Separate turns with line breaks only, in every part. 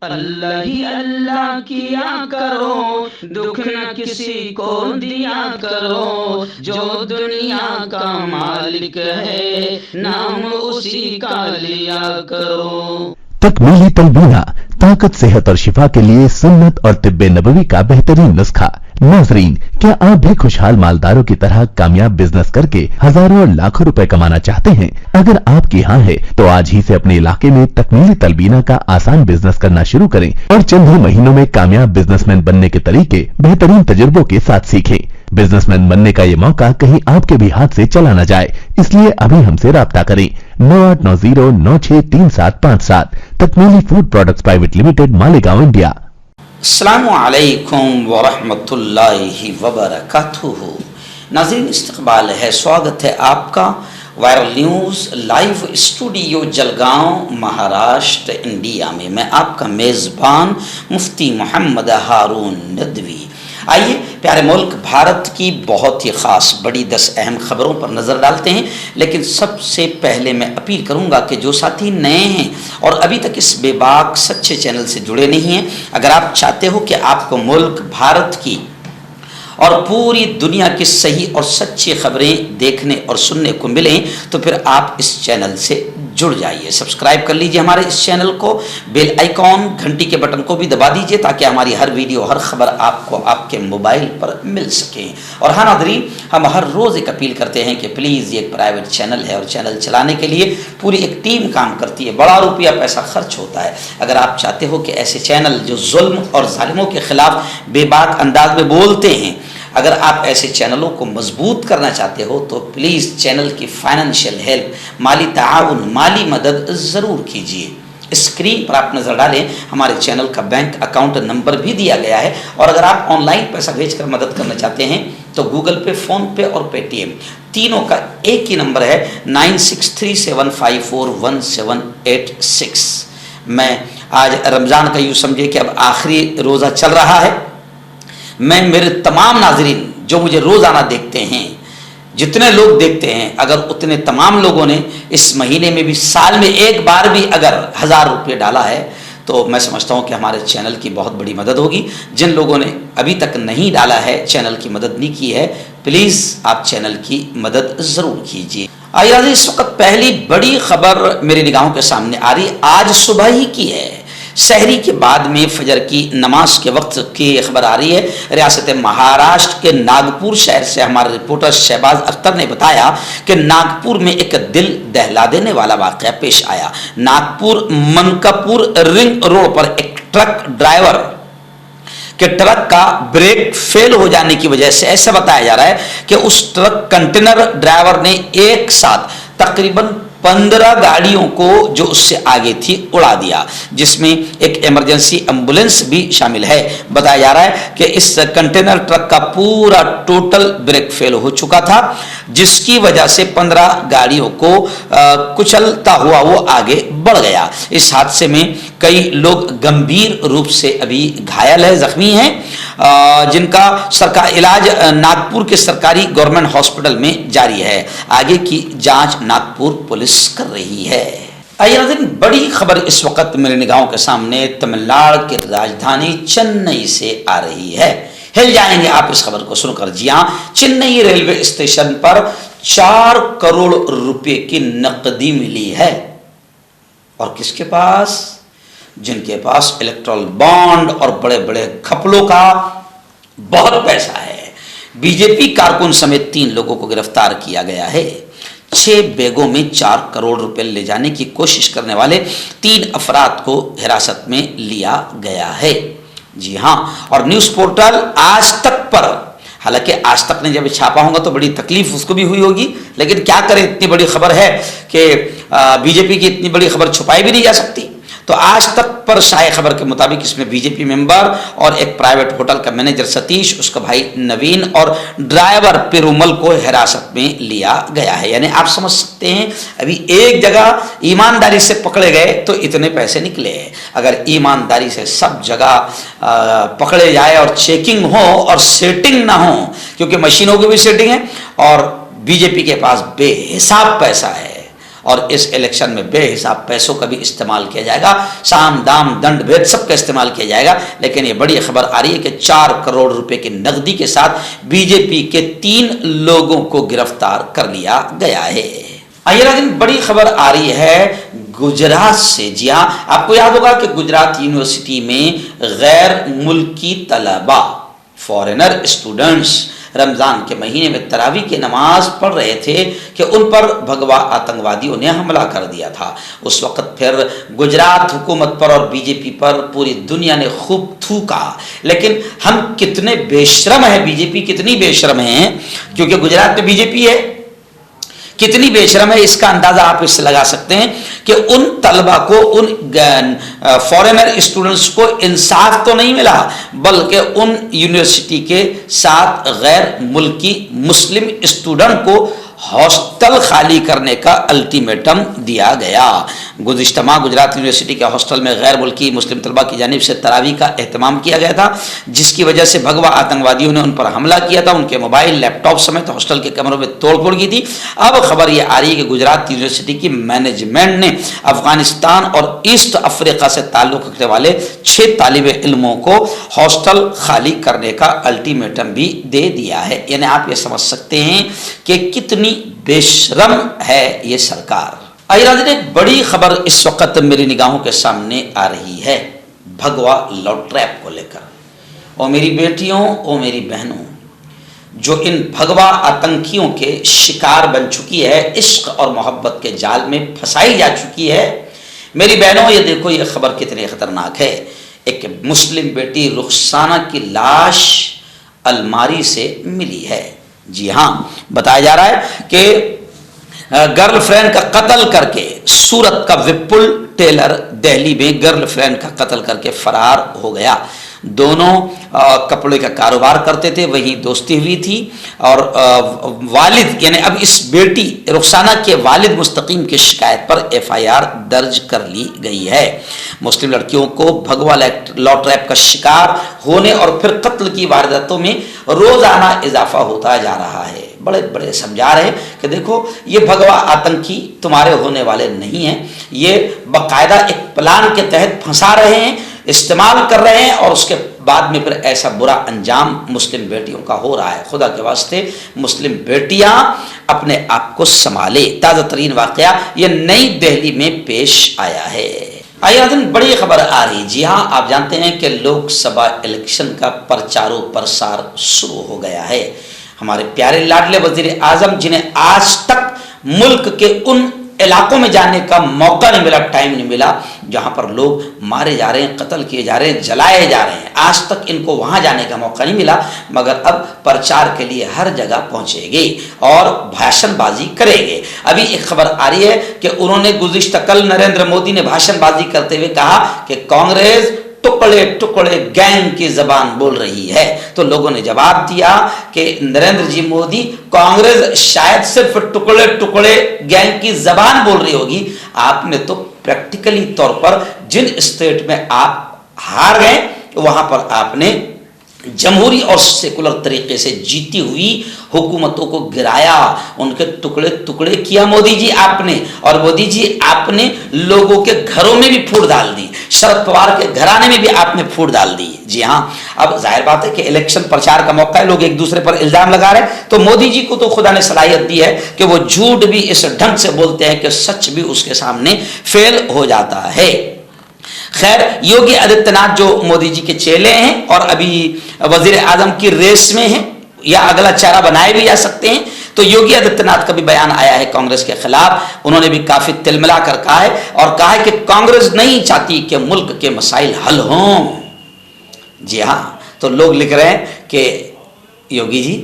اللہ ہی اللہ کیا کرو، دکھ نہ کسی کو دیا کرو، جو دنیا کا مالک ہے نام اسی کا لیا کرو۔
تکمیلی تلبینہ طاقت، صحت اور شفا کے لیے سنت اور طب نبوی کا بہترین نسخہ۔ ناظرین، کیا آپ بھی خوشحال مالداروں کی طرح کامیاب بزنس کر کے ہزاروں اور لاکھوں روپے کمانا چاہتے ہیں؟ اگر آپ کی ہاں ہے تو آج ہی سے اپنے علاقے میں تکمیلی تلبینہ کا آسان بزنس کرنا شروع کریں اور چند ہی مہینوں میں کامیاب بزنس مین بننے کے طریقے بہترین تجربوں کے ساتھ سیکھیں۔ بزنس مین بننے کا یہ موقع کہیں آپ کے بھی ہاتھ سے چلا نہ جائے، اس لیے ابھی ہم سے رابطہ کریں۔ 9890963757 تکمیلی food products private limited, Malegaon, India.
السلام علیکم ورحمۃ اللہ وبرکاتہ۔ ناظرین، استقبال ہے، سواگت ہے آپ کا viral news live studio Jalgaon, Maharashtra, India میں۔ میں آپ کا میزبان مفتی محمد ہارون ندوی۔ آئیے پیارے ملک بھارت کی بہت ہی خاص بڑی 10 اہم خبروں پر نظر ڈالتے ہیں، لیکن سب سے پہلے میں اپیل کروں گا کہ جو ساتھی نئے ہیں اور ابھی تک اس بے باک سچے چینل سے جڑے نہیں ہیں، اگر آپ چاہتے ہو کہ آپ کو ملک بھارت کی اور پوری دنیا کی صحیح اور سچی خبریں دیکھنے اور سننے کو ملیں تو پھر آپ اس چینل سے جڑ جائیے، سبسکرائب کر لیجئے ہمارے اس چینل کو، بیل آئیکن گھنٹی کے بٹن کو بھی دبا دیجئے تاکہ ہماری ہر ویڈیو، ہر خبر آپ کو آپ کے موبائل پر مل سکے۔ اور ہاں ناظرین، ہم ہر روز ایک اپیل کرتے ہیں کہ پلیز یہ ایک پرائیویٹ چینل ہے اور چینل چلانے کے لیے پوری ایک ٹیم کام کرتی ہے، بڑا روپیہ پیسہ خرچ ہوتا ہے۔ اگر آپ چاہتے ہو کہ ایسے چینل جو ظلم اور ظالموں کے خلاف بے باک انداز میں بولتے ہیں، اگر آپ ایسے چینلوں کو مضبوط کرنا چاہتے ہو تو پلیز چینل کی فائنینشیل ہیلپ، مالی تعاون، مالی مدد ضرور کیجیے۔ اسکرین پر آپ نظر ڈالیں، ہمارے چینل کا بینک اکاؤنٹ نمبر بھی دیا گیا ہے، اور اگر آپ آن لائن پیسہ بھیج کر مدد کرنا چاہتے ہیں تو گوگل پے، فون پے اور پے ٹی ایم تینوں کا ایک ہی نمبر ہے 9637541786۔ میں آج رمضان کا یوں سمجھے کہ اب آخری روزہ چل رہا ہے، میں میرے تمام ناظرین جو مجھے روزانہ دیکھتے ہیں، جتنے لوگ دیکھتے ہیں، اگر اتنے تمام لوگوں نے اس مہینے میں بھی، سال میں ایک بار بھی اگر 1000 روپے ڈالا ہے تو میں سمجھتا ہوں کہ ہمارے چینل کی بہت بڑی مدد ہوگی۔ جن لوگوں نے ابھی تک نہیں ڈالا ہے، چینل کی مدد نہیں کی ہے، پلیز آپ چینل کی مدد ضرور کیجیے۔ آئیے اس وقت پہلی بڑی خبر میری نگاہوں کے سامنے آ رہی آج صبح ہی کی ہے۔ سحری کے بعد میں فجر کی نماز کے وقت کی خبر آ رہی ہے۔ ریاست مہاراشٹر کے ناگپور شہر سے ہمارے رپورٹر شہباز اختر نے بتایا کہ ناگپور میں ایک دل دہلا دینے والا واقعہ پیش آیا۔ ناگپور منکاپور رنگ روڈ پر ایک ٹرک ڈرائیور کہ ٹرک کا بریک فیل ہو جانے کی وجہ سے، ایسا بتایا جا رہا ہے کہ اس ٹرک کنٹینر ڈرائیور نے ایک ساتھ تقریباً 15 گاڑیوں کو جو اس سے آگے تھی اڑا دیا، جس میں ایک ایمرجنسی ایمبولینس بھی شامل ہے۔ بتایا جا رہا ہے کہ اس کنٹینر ٹرک کا پورا ٹوٹل بریک فیل ہو چکا تھا، جس کی وجہ سے 15 گاڑیوں کو کچلتا ہوا وہ آگے بڑھ گیا۔ اس حادثے میں کئی لوگ گمبھیر روپ سے ابھی گھائل ہیں، زخمی ہیں، جن کا علاج ناگپور کے سرکاری گورنمنٹ ہاسپٹل میں جاری ہے۔ آگے کی جانچ ناگپور پولیس کر رہی ہے۔ آئیے ناظرین، بڑی خبر اس وقت میرے نگاہوں کے سامنے تمل ناڈو کی راجدھانی چنئی سے آ رہی ہے۔ ہل جائیں گے آپ اس خبر کو سن کر۔ جی ہاں، چنئی ریلوے اسٹیشن پر 4 کروڑ روپے کی نقدی ملی ہے، اور کس کے پاس؟ جن کے پاس الیکٹرل بانڈ اور بڑے بڑے گھپلوں کا بہت پیسہ ہے۔ بی جے پی کارکن سمیت 3 لوگوں کو گرفتار کیا گیا ہے۔ 6 بیگوں میں 4 کروڑ روپے لے جانے کی کوشش کرنے والے 3 افراد کو حراست میں لیا گیا ہے۔ جی ہاں، اور نیوز پورٹل آج تک پر، حالانکہ آج تک نے جب چھاپا ہوگا تو بڑی تکلیف اس کو بھی ہوئی ہوگی، لیکن کیا کرے، اتنی بڑی خبر ہے کہ بی جے پی کی اتنی بڑی خبر چھپائی بھی نہیں جا سکتی۔ تو آج تک پر شائع خبر کے مطابق اس میں بی جے پی ممبر اور ایک پرائیویٹ ہوٹل کا مینیجر ستیش، اس کا بھائی نوین اور ڈرائیور پیرومل کو حراست میں لیا گیا ہے۔ یعنی آپ سمجھ سکتے ہیں، ابھی ایک جگہ ایمانداری سے پکڑے گئے تو اتنے پیسے نکلے۔ اگر ایمانداری سے سب جگہ پکڑے جائے اور چیکنگ ہو اور سیٹنگ نہ ہو، کیونکہ مشینوں کی بھی سیٹنگ ہے اور بی جے پی کے پاس بے حساب پیسہ ہے اور اس الیکشن میں بے حساب پیسوں کا بھی استعمال کیا جائے گا، سام دام دنڈ بھید سب کا استعمال کیا جائے گا۔ لیکن یہ بڑی خبر آ رہی ہے کہ 4 کروڑ روپے کی نقدی کے ساتھ بی جے پی کے 3 لوگوں کو گرفتار کر لیا گیا ہے۔ آئیے ناظرین، بڑی خبر آ رہی ہے گجرات سے۔ جی ہاں، آپ کو یاد ہوگا کہ گجرات یونیورسٹی میں غیر ملکی طلباء، فارینر اسٹوڈنٹس رمضان کے مہینے میں تراویح کی نماز پڑھ رہے تھے کہ ان پر بھگوا آتنکوادیوں نے حملہ کر دیا تھا۔ اس وقت پھر گجرات حکومت پر اور بی جے پی پر پوری دنیا نے خوب تھوکا، لیکن ہم کتنے بے شرم ہیں، بی جے پی کتنی بے شرم ہیں، کیونکہ گجرات میں بی جے پی ہے، کتنی بے شرم ہے۔ اس کا اندازہ آپ اس سے لگا سکتے ہیں کہ ان طلبہ کو، ان فارینر اسٹوڈنٹس کو انصاف تو نہیں ملا، بلکہ ان یونیورسٹی کے ساتھ غیر ملکی مسلم اسٹوڈنٹ کو ہاسٹل خالی کرنے کا الٹیمیٹم دیا گیا۔ گزشتہ ماہ گجرات یونیورسٹی کے ہاسٹل میں غیر ملکی مسلم طلبہ کی جانب سے تراویح کا اہتمام کیا گیا تھا، جس کی وجہ سے بھگوا آتنکوادیوں نے ان پر حملہ کیا تھا، ان کے موبائل، لیپ ٹاپ سمیت ہاسٹل کے کمروں میں توڑ پھوڑ کی تھی۔ اب خبر یہ آ رہی ہے کہ گجرات یونیورسٹی کی مینجمنٹ نے افغانستان اور ایسٹ افریقہ سے تعلق رکھنے والے 6 طالب علموں کو ہاسٹل خالی کرنے کا الٹیمیٹم بھی دے دیا ہے۔ یعنی آپ یہ سمجھ سکتے ہیں کہ کتنی بے شرم ہے یہ سرکار۔ آئیے ناظرین، ایک بڑی خبر اس وقت میری نگاہوں کے سامنے آ رہی ہے بھگوا لو ٹریپ کو لے کر۔ او میری بیٹیوں، او میری بہنوں، جو ان بھگوا آتنکیوں کے شکار بن چکی ہے، عشق اور محبت کے جال میں پھنسائی جا چکی ہے، میری بہنوں یہ دیکھو یہ خبر کتنی خطرناک ہے۔ ایک مسلم بیٹی رخسانہ کی لاش الماری سے ملی ہے۔ جی ہاں، بتایا جا رہا ہے کہ گرل فرینڈ کا قتل کر کے سورت کا وپل ٹیلر دہلی میں گرل فرینڈ کا قتل کر کے فرار ہو گیا۔ دونوں کپڑے کا کاروبار کرتے تھے، وہیں دوستی ہوئی تھی، اور والد یعنی اب اس بیٹی رخسانہ کے والد مستقیم کی شکایت پر FIR درج کر لی گئی ہے۔ مسلم لڑکیوں کو بھگوا لو ٹریپ کا شکار ہونے اور پھر قتل کی وارداتوں میں روزانہ اضافہ ہوتا جا رہا ہے۔ بڑے بڑے سمجھا رہے کہ دیکھو یہ بھگوا آتنکی تمہارے ہونے والے نہیں ہیں، یہ باقاعدہ ایک پلان کے تحت پھنسا رہے ہیں، استعمال کر رہے ہیں، اور اس کے بعد میں پھر ایسا برا انجام مسلم بیٹیوں کا ہو رہا ہے۔ خدا کے واسطے مسلم بیٹیاں اپنے آپ کو سنبھالے۔ تازہ ترین واقعہ یہ نئی دہلی میں پیش آیا ہے۔ آئیے ناظرین، بڑی خبر آ رہی۔ جی ہاں، آپ جانتے ہیں کہ لوک سبھا الیکشن کا پرچار و پرسار شروع ہو گیا ہے۔ ہمارے پیارے لاڈلے وزیر اعظم، جنہیں آج تک ملک کے ان علاقوں میں جانے کا موقع نہیں ملا، ٹائم نہیں ملا جہاں پر لوگ مارے جا رہے ہیں، قتل کیے جا رہے ہیں، جلائے جا رہے ہیں، آج تک ان کو وہاں جانے کا موقع نہیں ملا، مگر اب پرچار کے لیے ہر جگہ پہنچے گے اور بھاشن بازی کریں گے۔ ابھی ایک خبر آ رہی ہے کہ انہوں نے گزشتہ کل نریندر مودی نے بھاشن بازی کرتے ہوئے کہا کہ کانگریس ٹکڑے ٹکڑے گینگ کی زبان بول رہی ہے، تو لوگوں نے جواب دیا کہ نریندر جی مودی، کانگریس شاید صرف ٹکڑے ٹکڑے گینگ کی زبان بول رہی ہوگی، آپ نے تو پریکٹیکلی طور پر جن اسٹیٹ میں آپ ہار گئے وہاں پر آپ نے جمہوری اور سیکولر طریقے سے جیتی ہوئی حکومتوں کو گرایا، ان کے ٹکڑے ٹکڑے کیا مودی جی آپ نے، اور مودی جی آپ نے لوگوں کے گھروں میں بھی پھوٹ ڈال دی، شرد پوار کے گھرانے میں بھی آپ نے پھوٹ ڈال دی۔ جی ہاں، اب ظاہر بات ہے کہ الیکشن پرچار کا موقع ہے، لوگ ایک دوسرے پر الزام لگا رہے ہیں، تو مودی جی کو تو خدا نے صلاحیت دی ہے کہ وہ جھوٹ بھی اس ڈھنگ سے بولتے ہیں کہ سچ بھی اس کے سامنے فیل ہو جاتا ہے۔ خیر، یوگی آدتیہ ناتھ جو مودی جی کے چیلے ہیں اور ابھی وزیر اعظم کی ریس میں ہیں یا اگلا چہرہ بنائے بھی جا سکتے ہیں، تو یوگی آدتیہ ناتھ کا بھی بیان آیا ہے کانگریس کے خلاف۔ انہوں نے بھی کافی تل ملا کر کہا ہے اور کہا ہے کہ کانگریس نہیں چاہتی کہ ملک کے مسائل حل ہوں۔ جی ہاں، تو لوگ لکھ رہے ہیں کہ یوگی جی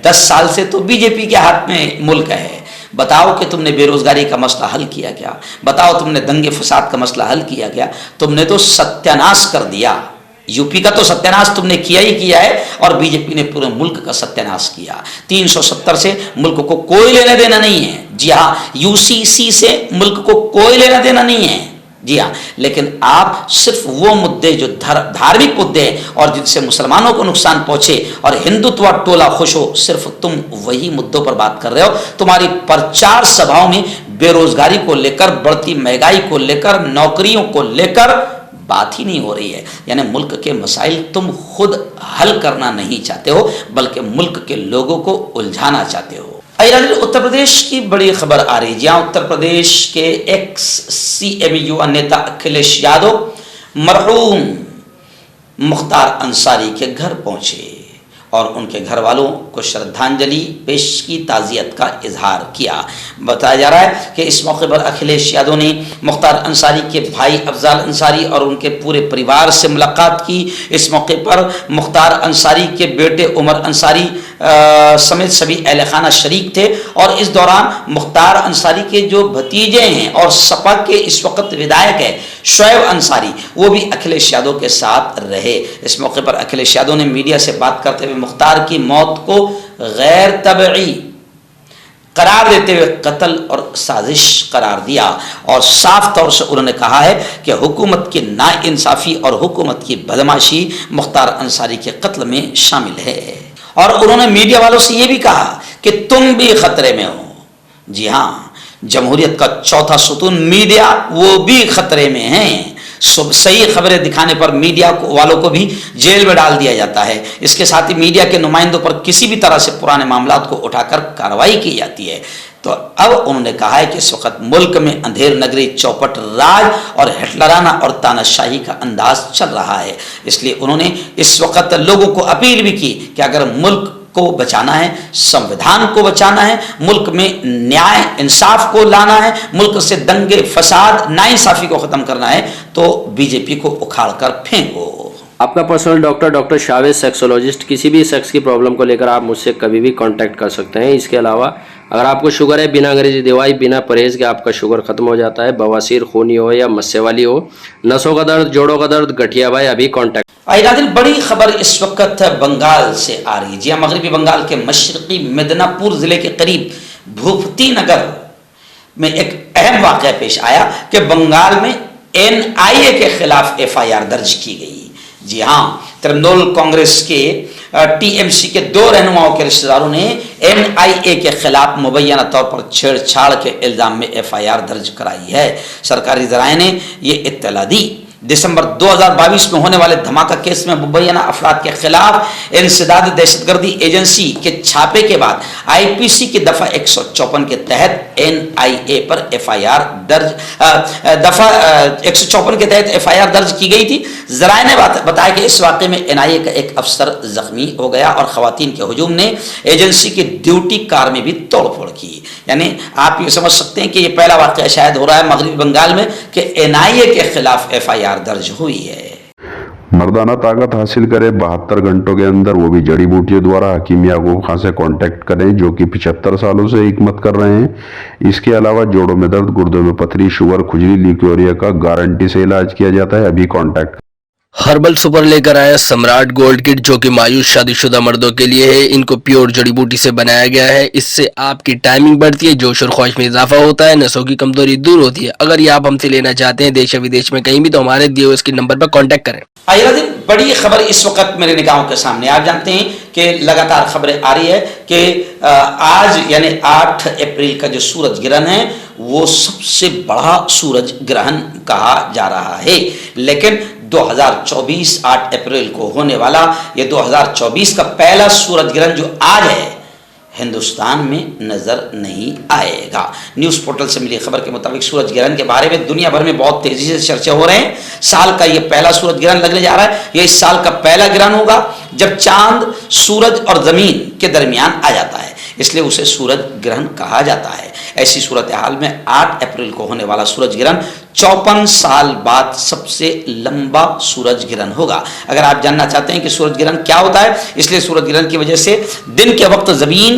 10 سال سے تو بی جے پی کے ہاتھ میں ملک ہے، بتاؤ کہ تم نے بے روزگاری کا مسئلہ حل کیا کیا، بتاؤ تم نے دنگے فساد کا مسئلہ حل کیا کیا، تم نے تو ستیاناش کر دیا، یو پی کا تو ستیاناش تم نے کیا ہی کیا ہے، اور بی جے پی نے پورے ملک کا ستیاناش کیا۔ 370 سے ملک کو کوئی لینا دینا نہیں ہے۔ جی ہاں، UCC سے ملک کو کوئی لینا دینا نہیں ہے۔ جی ہاں، لیکن آپ صرف وہ مدعے جو دھارمک مدعے ہیں اور جن سے مسلمانوں کو نقصان پہنچے اور ہندوتوا ٹولہ خوش ہو، صرف تم وہی مدعوں پر بات کر رہے ہو. تمہاری پرچار سبھاؤں میں بے روزگاری کو لے کر، بڑھتی مہنگائی کو لے کر، نوکریوں کو لے کر بات ہی نہیں ہو رہی ہے. یعنی ملک کے مسائل تم خود حل کرنا نہیں چاہتے ہو، بلکہ ملک کے لوگوں کو الجھانا چاہتے ہو. اتر پردیش کی بڑی خبر آ رہی ہے، جہاں اتر پردیش کے ایکس CMU نیتا اکھلیش یادو مرحوم مختار انصاری کے گھر پہنچے اور ان کے گھر والوں کو شردھانجلی پیش کی، تعزیت کا اظہار کیا. بتایا جا رہا ہے کہ اس موقع پر اکھلیش یادو نے مختار انصاری کے بھائی افضال انصاری اور ان کے پورے پریوار سے ملاقات کی. اس موقع پر مختار انصاری کے بیٹے عمر انصاری سمیت سبھی اہل خانہ شریک تھے، اور اس دوران مختار انصاری کے جو بھتیجے ہیں اور سپا کے اس وقت ودھائک ہے شعیب انصاری، وہ بھی اکھلیش یادو کے ساتھ رہے. اس موقع پر اکھلیش یادو نے میڈیا سے بات کرتے ہوئے مختار کی موت کو غیر طبعی قرار دیتے ہوئے قتل اور سازش قرار دیا، اور صاف طور سے انہوں نے کہا ہے کہ حکومت کی ناانصافی اور حکومت کی بدماشی مختار انصاری کے قتل میں شامل ہے. اور انہوں نے میڈیا والوں سے یہ بھی کہا کہ تم بھی خطرے میں ہو. جی ہاں، جمہوریت کا چوتھا ستون میڈیا، وہ بھی خطرے میں ہیں. صحیح خبریں دکھانے پر میڈیا والوں کو بھی جیل میں ڈال دیا جاتا ہے. اس کے ساتھ ہی میڈیا کے نمائندوں پر کسی بھی طرح سے پرانے معاملات کو اٹھا کر کارروائی کی جاتی ہے. تو اب انہوں نے کہا ہے کہ اس وقت ملک میں اندھیر نگری چوپٹ راج اور ہٹلرانہ اور تاناشاہی کا انداز چل رہا ہے. اس لیے انہوں نے اس وقت لوگوں کو اپیل بھی کی کہ اگر ملک کو بچانا ہے، سنویدھان کو بچانا ہے، ملک میں نیائے انصاف کو لانا ہے، ملک سے دنگے فساد ناانصافی کو ختم کرنا ہے، تو BJP کو اکھاڑ کر پھینکو.
آپ کا پرسنل ڈاکٹر شاویز سیکسولوجسٹ، کسی بھی سیکس کی پرابلم کو لے کر آپ مجھ سے کبھی بھی کانٹیکٹ کر سکتے ہیں. اس کے علاوہ اگر آپ کو شوگر ہے، بنا انگریزی دوائی، بنا پرہیز کے آپ کا شوگر ختم ہو جاتا ہے، بواسیر خونی ہو یا مسے والی ہو، نسوں کا درد، جوڑوں کا درد، گٹھیا بھائی، ابھی کانٹیکٹ.
ناظرین، بڑی خبر اس وقت بنگال سے آ رہی ہے. جی ہاں، مغربی بنگال کے مشرقی مدنا پور ضلع کے قریب بھوپتی نگر میں ایک اہم واقعہ پیش آیا کہ بنگال میں NIA کے خلاف FIR درج کی گئی. جی ہاں، ترنمول کانگریس کے TMC کے 2 رہنماؤں کے رشتہ داروں نے NIA کے خلاف مبینہ طور پر چھیڑ چھاڑ کے الزام میں FIR درج کرائی ہے. سرکاری ذرائع نے یہ اطلاع دی. دسمبر 2022 میں ہونے والے دھماکہ کیس میں مبینہ افراد کے خلاف انسداد دہشت گردی ایجنسی کے چھاپے کے بعد IPC کی دفعہ 154 کے تحت NIA پر FIR درج دفعہ 154 کے تحت FIR درج کی گئی تھی. ذرائع نے بتایا کہ اس واقعے میں NIA کا ایک افسر زخمی ہو گیا اور خواتین کے ہجوم نے ایجنسی کی ڈیوٹی کار میں بھی توڑ پھوڑ کی. یعنی آپ یہ سمجھ سکتے ہیں کہ یہ پہلا واقعہ شاید ہو رہا ہے مغربی بنگال میں کہ NIA کے خلاف FIR درج ہوئی ہے.
مردانہ طاقت حاصل کرے 72 گھنٹوں کے اندر، وہ بھی جڑی بوٹیوں دوارا. حکیم یعقوب خان سے کانٹیکٹ کریں جو کہ 75 سالوں سے حکمت کر رہے ہیں. اس کے علاوہ جوڑوں میں درد، گردوں میں پتھری، شوگر، کھجلی، لیکوریا کا گارنٹی سے علاج کیا جاتا ہے. ابھی کانٹیکٹ.
ہربل سپر لے کر آیا سمراٹ گولڈ کٹ، جو کہ مایوس شادی شدہ مردوں کے لیے ہے. ان کو پیور جڑی بوٹی سے بنایا گیا ہے. اس سے آپ کی ٹائمنگ بڑھتی ہے، جوش اور خواہش میں اضافہ ہوتا ہے، نسوں کی کمزوری دور ہوتی ہے. اگر یہ آپ ہم سے لینا چاہتے ہیں دیش یا ودیش میں کہیں بھی، تو ہمارے دیے ہوئے اس کے نمبر پر کانٹیکٹ کریں.
بڑی خبر اس وقت میرے نگاہوں کے سامنے. آپ جانتے ہیں کہ لگاتار خبریں آ رہی ہے کہ آج یعنی 8 اپریل کا جو سورج گرہن ہے وہ سب سے بڑا سورج گرہن کہا جا رہا ہے. لیکن 2024 8 اپریل کو ہونے والا یہ 2024 کا پہلا سورج گرہن جو آج ہے ہندوستان میں نظر نہیں آئے گا. نیوز پورٹل سے ملی خبر کے مطابق سورج گرہن کے بارے میں دنیا بھر میں بہت تیزی سے چرچے ہو رہے ہیں. سال کا یہ پہلا سورج گرہن لگنے جا رہا ہے. یہ اس سال کا پہلا گرہن ہوگا جب چاند سورج اور زمین کے درمیان آ جاتا ہے، اس لیے اسے سورج گرہن کہا جاتا ہے. ایسی صورتحال میں 8 اپریل کو ہونے والا سورج گرہن 54 سال بعد سب سے لمبا سورج گرہن ہوگا. اگر آپ جاننا چاہتے ہیں کہ سورج گرہن کیا ہوتا ہے، اس لیے سورج گرہن کی وجہ سے دن کے وقت زمین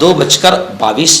2:22